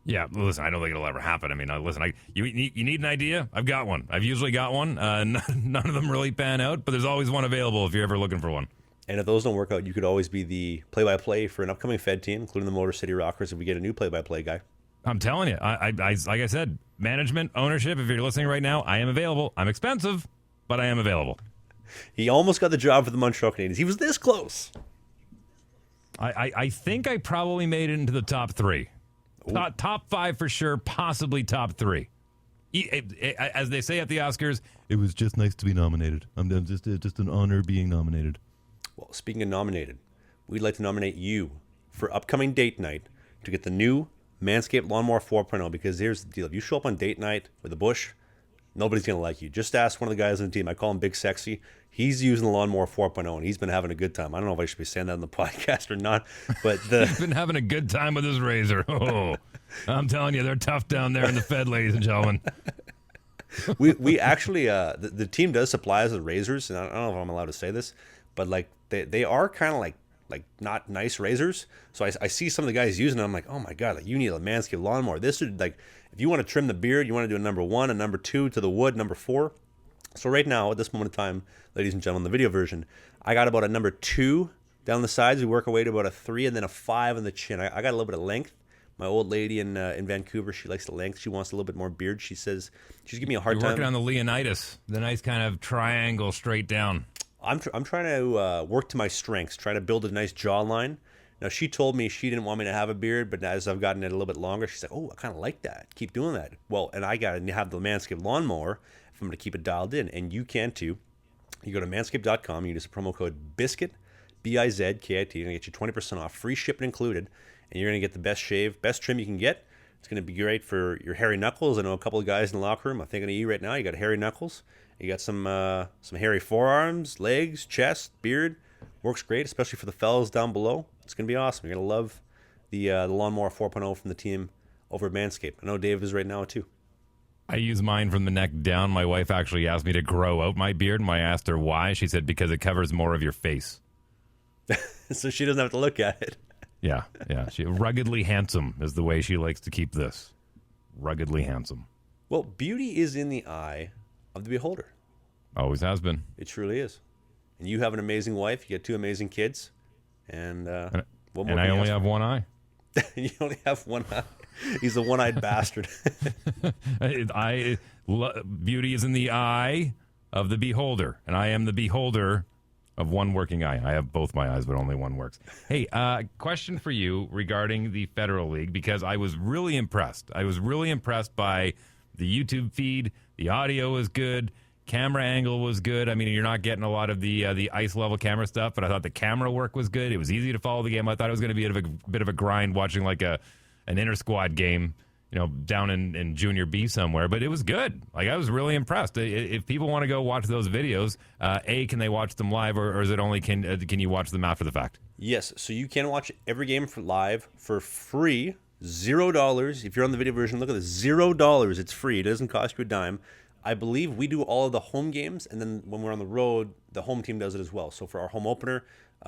Yeah, listen, I don't think it'll ever happen. I mean, listen, you need an idea? I've got one. I've usually got one. None of them really pan out, but there's always one available if you're ever looking for one. And if those don't work out, you could always be the play-by-play for an upcoming Fed team, including the Motor City Rockers, if we get a new play-by-play guy. I'm telling you, I like I said, management, ownership, if you're listening right now, I am available. I'm expensive, but I am available. He almost got the job for the Montreal Canadiens. He was this close. I think I probably made it into the top three. Top five for sure, possibly top three. As they say at the Oscars, it was just nice to be nominated. I'm just an honor being nominated. Well, speaking of nominated, we'd like to nominate you for upcoming date night to get the new Manscaped Lawnmower 4.0, because here's the deal. If you show up on date night with a bush, nobody's going to like you. Just ask one of the guys on the team. I call him Big Sexy. He's using the Lawnmower 4.0, and he's been having a good time. I don't know if I should be saying that on the podcast or not, but he's been having a good time with his razor. Oh, I'm telling you, they're tough down there in the Fed, ladies and gentlemen. we actually, the team does supply us with razors, and I don't know if I'm allowed to say this, but like they are kind of like not nice razors. So I see some of the guys using them. I'm like, oh my God, like you need a Manscaped lawnmower. This would, like, if you want to trim the beard, you want to do a number 1, a number 2 to the wood, number 4. So right now, at this moment in time, ladies and gentlemen, the video version, I got about a number 2 down the sides. We work our way to about a 3 and then a 5 on the chin. I got a little bit of length. My old lady in Vancouver, she likes the length. She wants a little bit more beard. She says she's giving me a hard time. You're working on the Leonidas, the nice kind of triangle straight down. I'm trying to work to my strengths, trying to build a nice jawline. Now, she told me she didn't want me to have a beard, but as I've gotten it a little bit longer, she's like, oh, I kind of like that. Keep doing that. Well, and I got to have the Manscaped lawnmower if I'm going to keep it dialed in, and you can too. You go to manscaped.com, you use the promo code BIZKIT, BIZKIT, you're going to get you 20% off, free shipping included, and you're going to get the best shave, best trim you can get. It's going to be great for your hairy knuckles. I know a couple of guys in the locker room. I'm thinking of you right now. You got hairy knuckles. You got some hairy forearms, legs, chest, beard. Works great, especially for the fellas down below. It's going to be awesome. You're going to love the Lawnmower 4.0 from the team over at Manscaped. I know Dave is right now too. I use mine from the neck down. My wife actually asked me to grow out my beard, and I asked her why. She said because it covers more of your face. So she doesn't have to look at it. Yeah. She ruggedly handsome is the way she likes to keep this. Ruggedly handsome. Well, beauty is in the eye of the beholder. Always has been. It truly is. And you have an amazing wife. You got 2 amazing kids. And what more? And I only have one eye. You only have one eye. He's a one-eyed bastard. Beauty is in the eye of the beholder, and I am the beholder of one working eye. I have both my eyes, but only one works. Hey, question for you regarding the Federal League, because I was really impressed. I was really impressed by the YouTube feed. The audio was good. Camera angle was good. I mean, you're not getting a lot of the ice level camera stuff, but I thought the camera work was good. It was easy to follow the game. I thought it was going to be a bit of a grind watching like an inter squad game, down in Junior B somewhere, but it was good. Like, I was really impressed. If people want to go watch those videos, can they watch them live, or is it only can you watch them after the fact? Yes, so you can watch every game live for free, $0. If you're on the video version, look at this, $0. It's free. It doesn't cost you a dime. I believe we do all of the home games, and then when we're on the road, the home team does it as well. So for our home opener,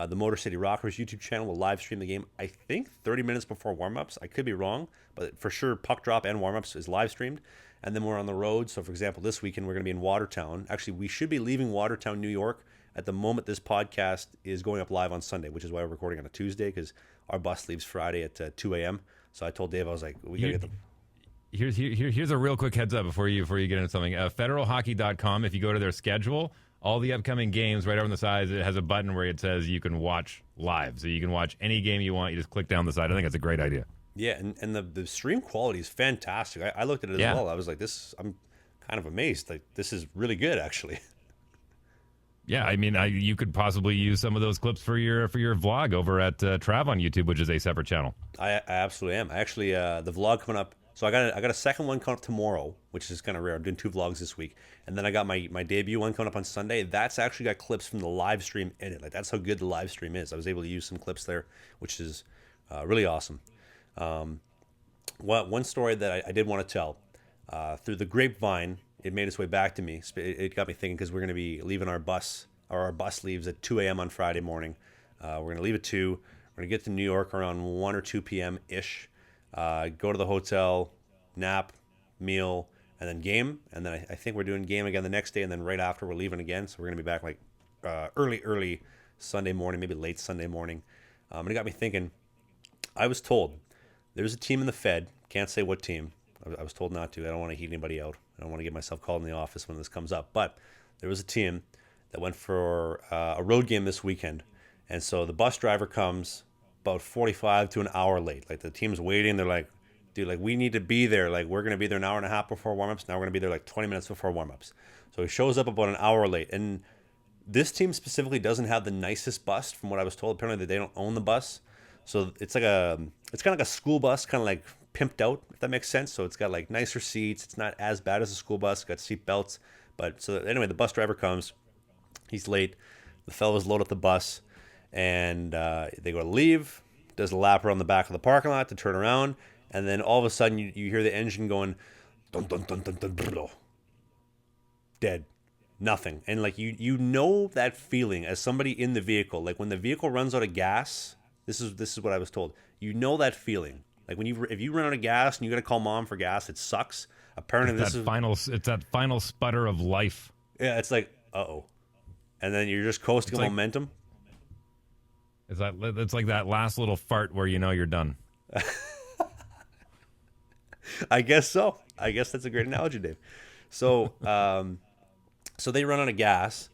the Motor City Rockers YouTube channel will live stream the game, I think 30 minutes before warm-ups. I could be wrong, but for sure puck drop and warm-ups is live streamed. And then we're on the road. So for example, this weekend we're going to be in Watertown. Actually, we should be leaving Watertown, New York at the moment this podcast is going up live on Sunday, which is why we're recording on a Tuesday, because our bus leaves Friday at 2 a.m. So I told Dave, I was like, we gotta get them. Here's a real quick heads up before you get into something. Federalhockey.com, if you go to their schedule, all the upcoming games right over on the side, it has a button where it says you can watch live. So you can watch any game you want. You just click down the side. I think it's a great idea. Yeah, and the stream quality is fantastic. I looked at it as well. I was like, I'm kind of amazed. Like, this is really good, actually. Yeah, I mean, you could possibly use some of those clips for your vlog over at Trav on YouTube, which is a separate channel. I absolutely am. Actually, the vlog coming up. So I got a second one coming up tomorrow, which is kind of rare. I'm doing 2 vlogs this week, and then I got my debut one coming up on Sunday. That's actually got clips from the live stream in it. Like, that's how good the live stream is. I was able to use some clips there, which is really awesome. One story that I did want to tell through the grapevine, it made its way back to me. It got me thinking, because we're going to be leaving our bus leaves at 2 a.m. on Friday morning. We're going to leave at 2. We're going to get to New York around 1 or 2 p.m. ish. Go to the hotel, nap, meal, and then game. And then I think we're doing game again the next day, and then right after we're leaving again. So we're going to be back like early Sunday morning, maybe late Sunday morning. And it got me thinking. I was told there's a team in the Fed, can't say what team. I was told not to. I don't want to heat anybody out. I don't want to get myself called in the office when this comes up. But there was a team that went for a road game this weekend. And so the bus driver comes about 45 to an hour late. Like, the team's waiting. They're like, dude, like, we need to be there. Like, we're going to be there an hour and a half before warm-ups. Now we're going to be there like 20 minutes before warm-ups. So he shows up about an hour late. And this team specifically doesn't have the nicest bus, from what I was told. Apparently they don't own the bus. So it's kind of like a school bus, kind of like pimped out, if that makes sense. So it's got like nicer seats. It's not as bad as a school bus. It's got seat belts. But so anyway, the bus driver comes. He's late. The fellows load up the bus, and they go to leave. Does a lap around the back of the parking lot to turn around, and then all of a sudden you hear the engine going, dun dun dun dun dun, dun, dead, nothing. And like you know that feeling as somebody in the vehicle, like when the vehicle runs out of gas. This is what I was told. You know that feeling. Like if you run out of gas and you got to call mom for gas, it sucks. Apparently it's that final sputter of life. Yeah, it's like, uh-oh. And then you're just coasting like momentum. It's like that last little fart where you know you're done. I guess so. I guess that's a great analogy, Dave. So so they run out of gas,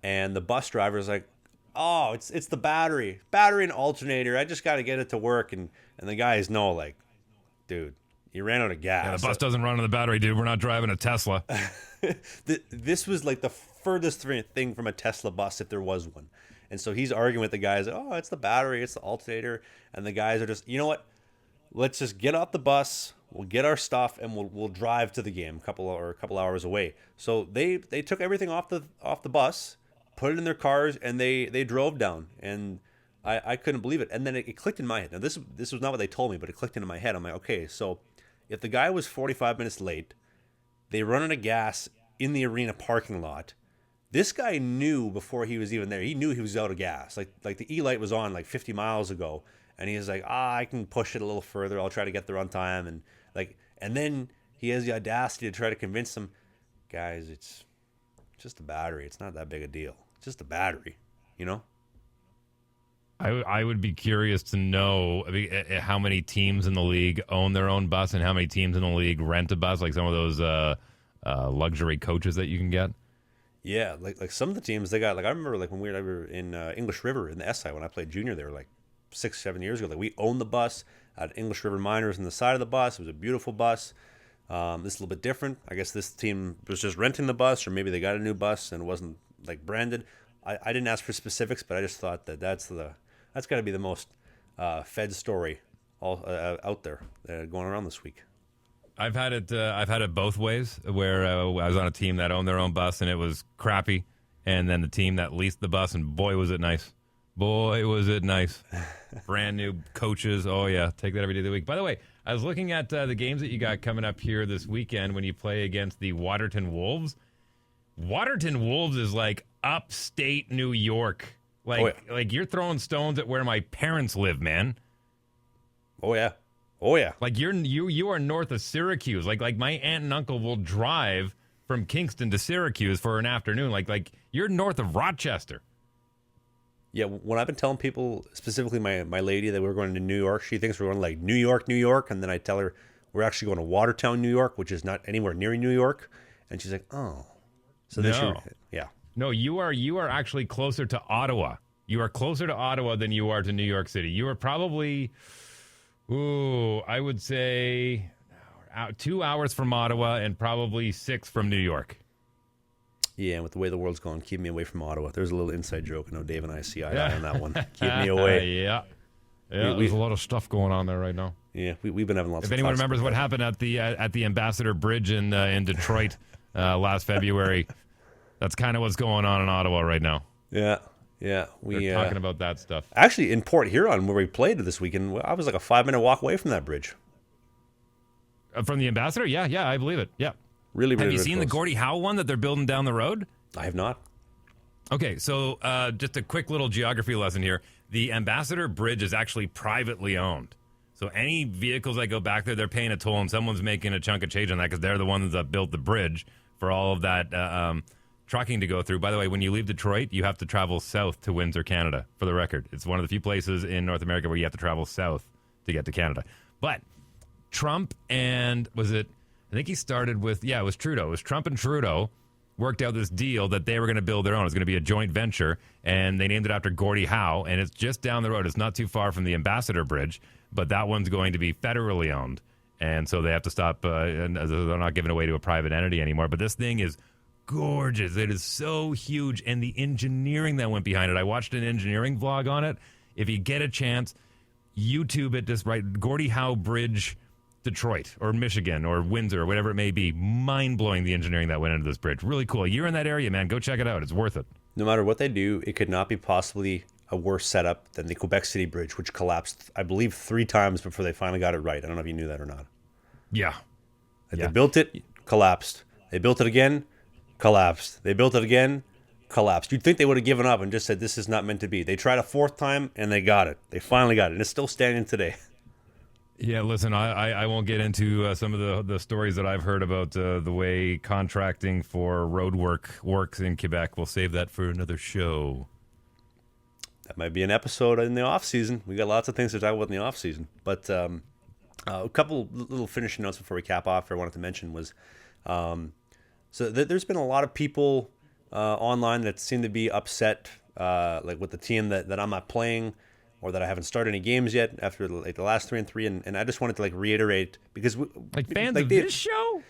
and the bus driver's like, oh, it's the battery and alternator. I just got to get it to work. And the guys know, like, dude, you ran out of gas. Yeah, the bus doesn't run on the battery, dude. We're not driving a Tesla. This was like the furthest thing from a Tesla bus, if there was one. And so he's arguing with the guys, oh, it's the battery, it's the alternator. And the guys are just, you know what? Let's just get off the bus. We'll get our stuff, and we'll drive to the game, a couple hours away. So they took everything off the bus, put it in their cars, and they drove down. And I couldn't believe it. And then it clicked in my head. Now this was not what they told me, but it clicked into my head. I'm like, okay, so if the guy was 45 minutes late, they run out of gas in the arena parking lot. This guy knew before he was even there. He knew he was out of gas. Like the E-Light was on like 50 miles ago, and he was like, I can push it a little further. I'll try to get there on time. And then he has the audacity to try to convince them, guys, it's just a battery. It's not that big a deal. It's just a battery, you know? I would be curious to know how many teams in the league own their own bus and how many teams in the league rent a bus, like some of those luxury coaches that you can get. Yeah, like some of the teams they got, like I remember like when we were in English River in the SI when I played junior there like 6-7 years ago. Like we owned the bus at English River Miners on the side of the bus. It was a beautiful bus. This is a little bit different. I guess this team was just renting the bus, or maybe they got a new bus and it wasn't like branded. I didn't ask for specifics, but I just thought that's got to be the most Fed story all out there going around this week. I've had it both ways, where I was on a team that owned their own bus and it was crappy, and then the team that leased the bus, and boy was it nice. Boy was it nice. Brand new coaches. Oh yeah, take that every day of the week. By the way, I was looking at the games that you got coming up here this weekend when you play against the Waterton Wolves. Waterton Wolves is like upstate New York. Like you're throwing stones at where my parents live, man. Oh yeah. Oh yeah. Like you are north of Syracuse. Like my aunt and uncle will drive from Kingston to Syracuse for an afternoon. Like you're north of Rochester. Yeah, when I've been telling people, specifically my lady, that we're going to New York, she thinks we're going to like New York, New York, and then I tell her we're actually going to Watertown, New York, which is not anywhere near New York, and she's like, oh, so then No. yeah, No, you are actually closer to Ottawa. You are closer to Ottawa than you are to New York City. You are probably, I would say 2 hours from Ottawa and probably 6 from New York. yeah. And with the way the world's going, keep me away from Ottawa. There's a little inside joke. I know Dave and I see eye to eye on that one. Keep me away. Yeah. There's a lot of stuff going on there right now. Yeah, we've been having lots. If of anyone talks remembers about what that. happened at the Ambassador Bridge in Detroit last February, that's kind of what's going on in Ottawa right now. Yeah, We're talking about that stuff. actually in Port Huron where we played this weekend. I was like a 5-minute walk away from that bridge. From the Ambassador? Yeah, I believe it. Yeah. Really, really. Have you really seen the close. Gordie Howe one that they're building down the road? I have not. Okay, so just a quick little geography lesson here. The Ambassador Bridge is actually privately owned. So any vehicles that go back there, they're paying a toll, and someone's making a chunk of change on that because they're the ones that built the bridge for all of that trucking to go through. By the way, when you leave Detroit, you have to travel south to Windsor, Canada, for the record. It's one of the few places in North America where you have to travel south to get to Canada. But Trump and, I think he started with, it was Trudeau. It was Trump and Trudeau worked out this deal that they were going to build their own. It was going to be a joint venture, and they named it after Gordie Howe, and it's just down the road. It's not too far from the Ambassador Bridge, but that one's going to be federally owned, and so they have to stop, and they're not giving away to a private entity anymore. But this thing is gorgeous. It is so huge, and the engineering that went behind it. I watched an engineering vlog on it. If you get a chance, YouTube it, just write Gordie Howe Bridge Detroit or Michigan or Windsor or whatever it may be. Mind-blowing, the engineering that went into this bridge. Really cool. You're in that area, man. Go check it out. It's worth it. No matter what they do, it could not be possibly a worse setup than the Quebec City Bridge, which collapsed, I believe, 3 times before they finally got it right. I don't know if you knew that or not. Yeah. They built it, collapsed. They built it again, collapsed. They built it again, collapsed. You'd think they would have given up and just said, this is not meant to be. They tried a 4th time, and they got it. They finally got it, and it's still standing today. Yeah, listen, I won't get into some of the stories that I've heard about the way contracting for road work works in Quebec. We'll save that for another show. That might be an episode in the off season. We got lots of things to talk about in the off season. But a couple little finishing notes before we cap off. I wanted to mention was, there's been a lot of people online that seem to be upset, like with the team that I'm not playing, or that I haven't started any games yet after like the last 3-3, and I just wanted to like reiterate because Fans of this show,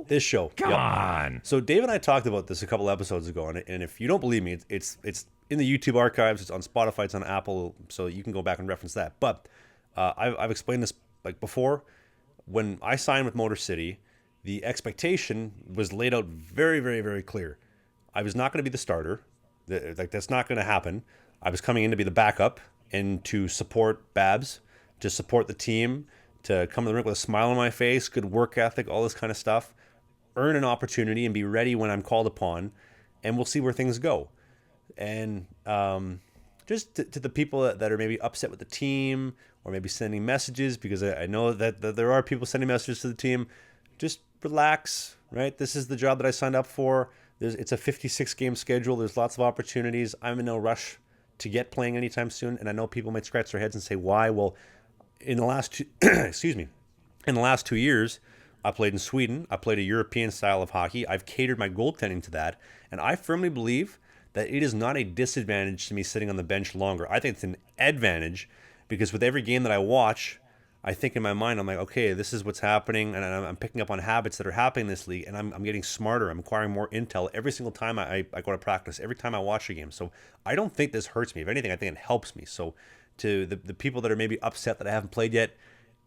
this show, Come on. So Dave and I talked about this a couple episodes ago, and if you don't believe me, it's in the YouTube archives, it's on Spotify, it's on Apple, so you can go back and reference that. But I've explained this like before. When I signed with Motor City, the expectation was laid out very, very, very clear. I was not going to be the starter. That's not going to happen. I was coming in to be the backup and to support Babs, to support the team, to come to the rink with a smile on my face, good work ethic, all this kind of stuff, earn an opportunity and be ready when I'm called upon, and we'll see where things go. And just to the people that are maybe upset with the team or maybe sending messages, because I know that there are people sending messages to the team, just relax, right? This is the job that I signed up for. It's a 56-game schedule. There's lots of opportunities. I'm in no rush to get playing anytime soon, and I know people might scratch their heads and say, why? Well, in the last two, in the last 2 years, I played in Sweden. I played a European style of hockey. I've catered my goaltending to that, and I firmly believe that it is not a disadvantage to me sitting on the bench longer. I think it's an advantage, because with every game that I watch, I think in my mind, I'm like, okay, this is what's happening, and I'm picking up on habits that are happening in this league, and I'm getting smarter. I'm acquiring more intel every single time I go to practice, every time I watch a game. So I don't think this hurts me. If anything, I think it helps me. So to the people that are maybe upset that I haven't played yet,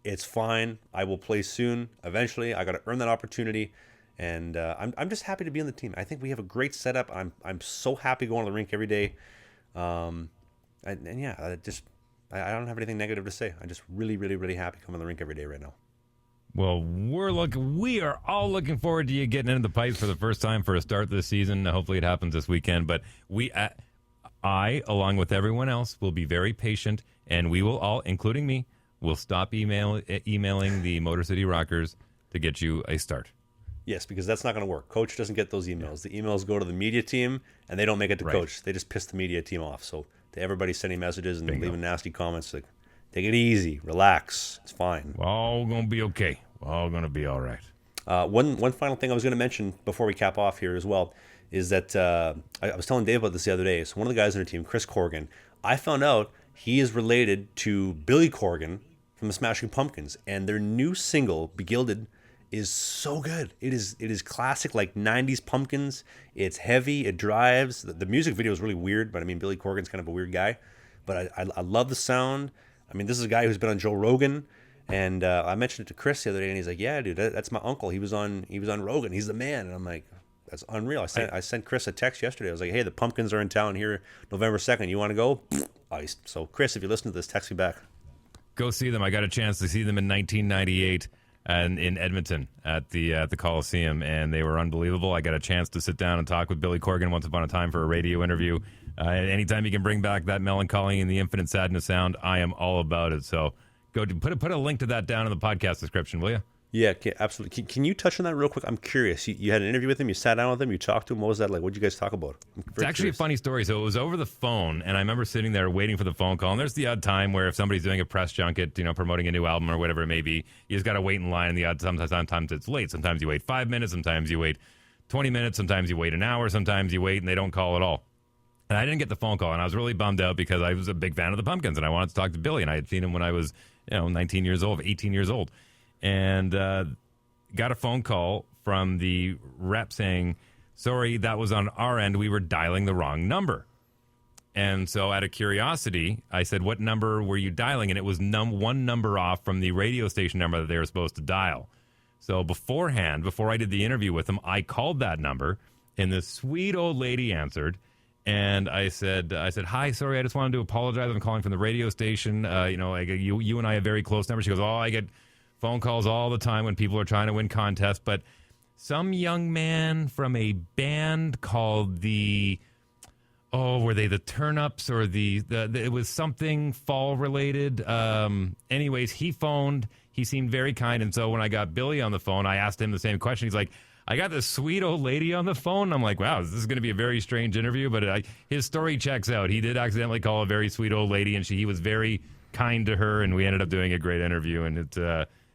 it's fine. I will play soon. Eventually, I got to earn that opportunity, and I'm just happy to be on the team. I think we have a great setup. I'm so happy going to the rink every day, I don't have anything negative to say. I'm just really, really, really happy coming to the rink every day right now. Well, we are all looking forward to you getting into the pipes for the first time for a start this season. Hopefully it happens this weekend. But I, along with everyone else, will be very patient, and we will all, including me, will stop emailing the Motor City Rockers to get you a start. Yes, because that's not going to work. Coach doesn't get those emails. The emails go to the media team, and they don't make it to Right. coach. They just piss the media team off. So to everybody sending messages and Bingo. leaving nasty comments, like, take it easy, relax, it's fine. We're all going to be okay. We're all going to be all right. One final thing I was going to mention before we cap off here as well is that I was telling Dave about this the other day. So one of the guys on our team, Chris Corrigan, I found out he is related to Billy Corrigan from the Smashing Pumpkins, and their new single, Begilded, is so good. It is classic, like 90s Pumpkins. It's heavy, it drives. The music video is really weird, but I mean, Billy Corgan's kind of a weird guy. But I love the sound. I mean, this is a guy who's been on Joe Rogan, and I mentioned it to Chris the other day, and he's like, "Yeah, dude, that's my uncle. He was on Rogan. He's the man." And I'm like, "That's unreal." I sent Chris a text yesterday. I was like, "Hey, the Pumpkins are in town here November 2nd. You want to go?" Iced. So, Chris, if you listen to this, text me back. Go see them. I got a chance to see them in 1998 and in Edmonton at the Coliseum, and they were unbelievable. I got a chance to sit down and talk with Billy Corgan once upon a time for a radio interview. Anytime you can bring back that melancholy and the infinite sadness sound, I am all about it. So go to put a link to that down in the podcast description, will you? Yeah, absolutely. Can you touch on that real quick? I'm curious. You had an interview with him. You sat down with him. You talked to him. What was that like? What did you guys talk about? It's actually a funny story. So it was over the phone, and I remember sitting there waiting for the phone call. And there's the odd time where if somebody's doing a press junket, promoting a new album or whatever it may be, you just got to wait in line. And the odd sometimes it's late. Sometimes you wait 5 minutes. Sometimes you wait 20 minutes. Sometimes you wait an hour. Sometimes you wait and they don't call at all. And I didn't get the phone call, and I was really bummed out because I was a big fan of the Pumpkins, and I wanted to talk to Billy, and I had seen him when I was 19 years old, 18 years old, and got a phone call from the rep saying, "Sorry, that was on our end. We were dialing the wrong number." And so out of curiosity, I said, "What number were you dialing?" And it was one number off from the radio station number that they were supposed to dial. So beforehand, before I did the interview with them, I called that number, and this sweet old lady answered. And I said, "Hi, sorry, I just wanted to apologize. I'm calling from the radio station. You and I have very close numbers." She goes, "Oh, I get phone calls all the time when people are trying to win contests, but some young man from a band called were they the Turnups or it was something fall related. Anyways, he phoned. He seemed very kind, and so when I got Billy on the phone, I asked him the same question. He's like, I got this sweet old lady on the phone. I'm like, wow, this is going to be a very strange interview, but his story checks out. He did accidentally call a very sweet old lady, and he was very kind to her, and we ended up doing a great interview, and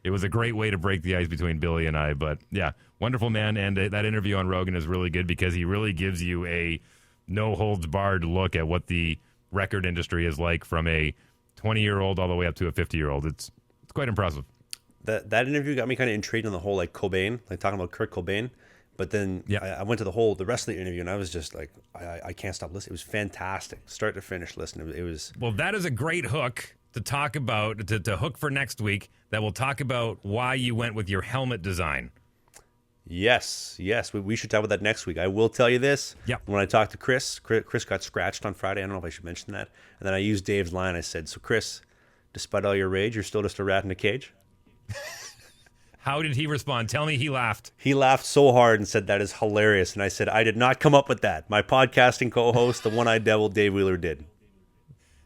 it was a great way to break the ice between Billy and I. But yeah, wonderful man, and that interview on Rogan is really good because he really gives you a no-holds-barred look at what the record industry is like from a 20-year-old all the way up to a 50-year-old. It's quite impressive. That interview got me kind of intrigued on the whole like Cobain, like talking about Kurt Cobain. But then I went to the rest of the interview, and I was just like, I can't stop listening. It was fantastic, start to finish. Listening, it was. Well, that is a great hook to talk about to hook for next week. That will talk about why you went with your helmet design. Yes, we should talk about that next week. I will tell you this. Yep. When I talked to Chris got scratched on Friday. I don't know if I should mention that. And then I used Dave's line. I said, "So Chris, despite all your rage, you're still just a rat in a cage." How did he respond? Tell me he laughed. He laughed so hard and said, "That is hilarious." And I said, "I did not come up with that. My podcasting co-host, the one-eyed devil, Dave Wheeler, did."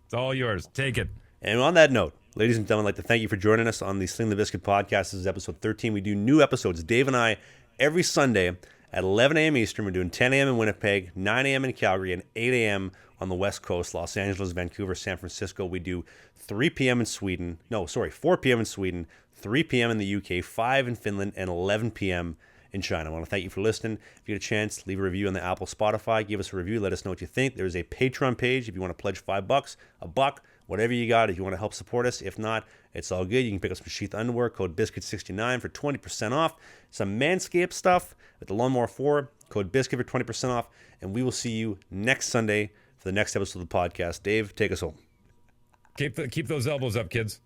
It's all yours. Take it. And on that note, ladies and gentlemen, I'd like to thank you for joining us on the Slangin The Bizkit podcast. This is episode 13. We do new episodes, Dave and I, every Sunday at 11 a.m. Eastern. We're doing 10 a.m. in Winnipeg, 9 a.m. in Calgary, and 8 a.m. on the West Coast, Los Angeles, Vancouver, San Francisco. We do 3 p.m. in Sweden. 4 p.m. in Sweden, 3 p.m. in the UK, 5 in Finland, and 11 p.m. in China. I want to thank you for listening. If you get a chance, leave a review on the Apple, Spotify. Give us a review. Let us know what you think. There's a Patreon page if you want to pledge $5, $1, whatever you got. If you want to help support us. If not, it's all good. You can pick up some Sheath underwear, code BISKIT69 for 20% off. Some Manscaped stuff with the Lawnmower 4, code BISKIT for 20% off. And we will see you next Sunday for the next episode of the podcast. Dave, take us home. Keep those elbows up, kids.